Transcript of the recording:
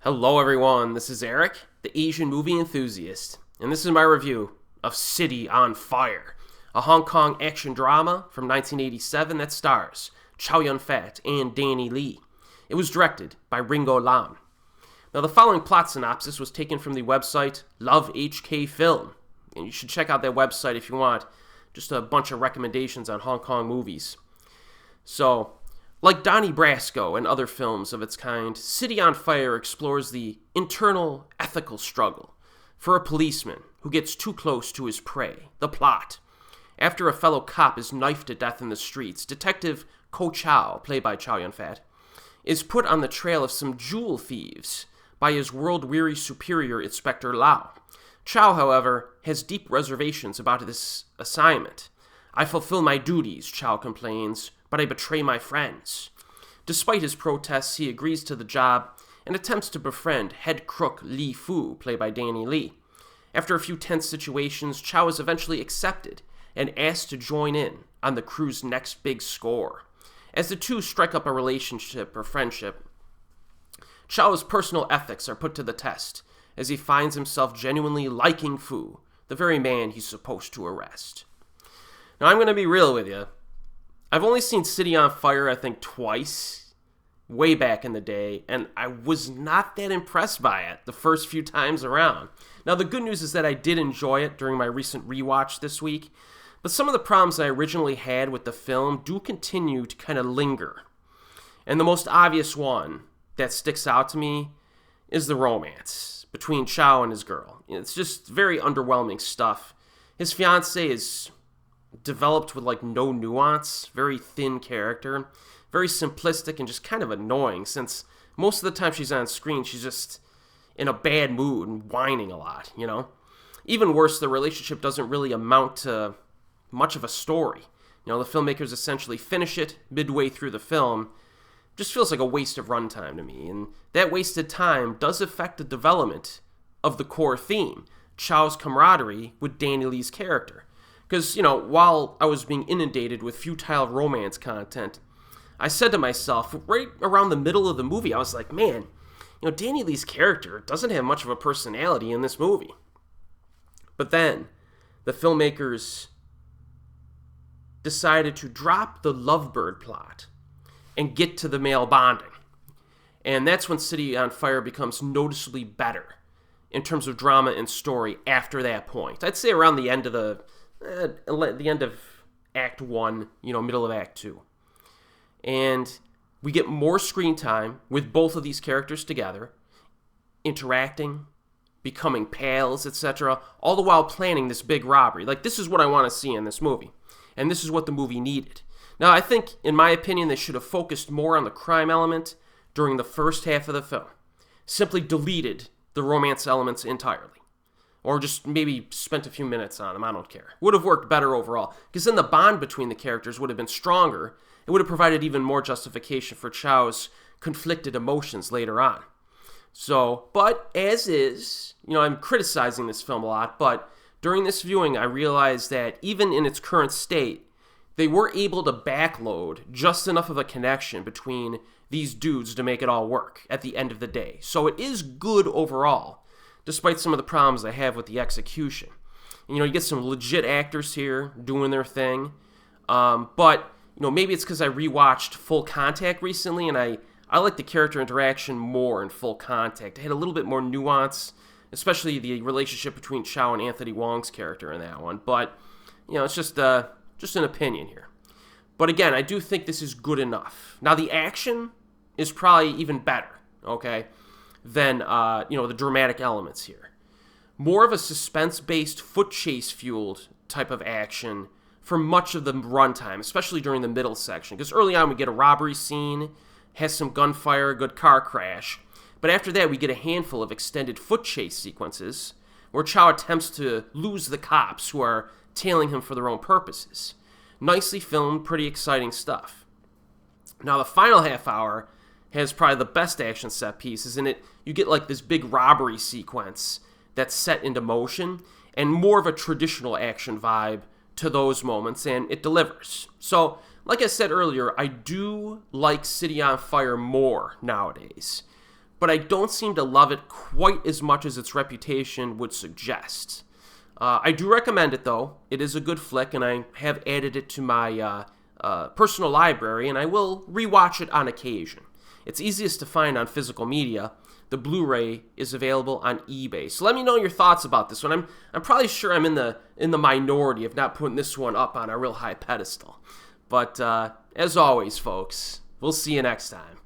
Hello everyone, this is Erik, the Asian movie enthusiast, and this is my review of City on Fire, a Hong Kong action drama from 1987 that stars Chow Yun-fat and Danny Lee. It was directed by Ringo Lam. Now the following plot synopsis was taken from the website Love HK Film, and you should check out that website if you want just a bunch of recommendations on Hong Kong movies. So, like Donnie Brasco and other films of its kind, City on Fire explores the internal ethical struggle for a policeman who gets too close to his prey, the plot. After a fellow cop is knifed to death in the streets, Detective Chow, played by Chow Yun-fat, is put on the trail of some jewel thieves by his world-weary superior, Inspector Lau. Chow, however, has deep reservations about this assignment. "I fulfill my duties," Chow complains, "but I betray my friends." Despite his protests, he agrees to the job and attempts to befriend head crook Li Fu, played by Danny Lee. After a few tense situations, Chow is eventually accepted and asked to join in on the crew's next big score. As the two strike up a relationship or friendship, Chow's personal ethics are put to the test as he finds himself genuinely liking Fu, the very man he's supposed to arrest. Now, I'm going to be real with you. I've only seen City on Fire, I think, twice, way back in the day, and I was not that impressed by it the first few times around. Now, the good news is that I did enjoy it during my recent rewatch this week, but some of the problems I originally had with the film do continue to kind of linger. And the most obvious one that sticks out to me is the romance between Chow and his girl. It's just very underwhelming stuff. His fiancée is developed with like no nuance, very thin character, very simplistic and just kind of annoying, since most of the time she's on screen she's just in a bad mood and whining a lot, you know? Even worse, the relationship doesn't really amount to much of a story. You know, the filmmakers essentially finish it midway through the film. Just feels like a waste of runtime to me, and that wasted time does affect the development of the core theme, Chow's camaraderie with Danny Lee's character. Because, you know, while I was being inundated with futile romance content, I said to myself, right around the middle of the movie, I was like, man, you know, Danny Lee's character doesn't have much of a personality in this movie. But then, the filmmakers decided to drop the lovebird plot and get to the male bonding. And that's when City on Fire becomes noticeably better in terms of drama and story after that point. I'd say around the end of the end of Act 1, you know, middle of Act 2. And we get more screen time with both of these characters together, interacting, becoming pals, etc., all the while planning this big robbery. Like, this is what I want to see in this movie. And this is what the movie needed. Now, I think, in my opinion, they should have focused more on the crime element during the first half of the film. Simply deleted the romance elements entirely. Or just maybe spent a few minutes on them, I don't care. Would have worked better overall, because then the bond between the characters would have been stronger. It would have provided even more justification for Chow's conflicted emotions later on. So, but as is, you know, I'm criticizing this film a lot, but during this viewing I realized that even in its current state, they were able to backload just enough of a connection between these dudes to make it all work at the end of the day. So it is good overall, despite some of the problems I have with the execution. You know, you get some legit actors here doing their thing, but, you know, maybe it's because I rewatched Full Contact recently, and I like the character interaction more in Full Contact. It had a little bit more nuance, especially the relationship between Chow and Anthony Wong's character in that one, but, you know, it's just an opinion here. But again, I do think this is good enough. Now, the action is probably even better, okay, than, you know, the dramatic elements here. More of a suspense-based, foot chase-fueled type of action for much of the runtime, especially during the middle section. Because early on we get a robbery scene, has some gunfire, a good car crash. But after that we get a handful of extended foot chase sequences where Chow attempts to lose the cops who are tailing him for their own purposes. Nicely filmed, pretty exciting stuff. Now the final half hour has probably the best action set pieces in it. You get like this big robbery sequence that's set into motion and more of a traditional action vibe to those moments, and it delivers. So, like I said earlier, I do like City on Fire more nowadays. but I don't seem to love it quite as much as its reputation would suggest. I do recommend it, though. It is a good flick, and I have added it to my personal library, and I will rewatch it on occasion. It's easiest to find on physical media. The Blu-ray is available on eBay. So let me know your thoughts about this one. I'm probably sure I'm in the minority of not putting this one up on a real high pedestal. But as always, folks, we'll see you next time.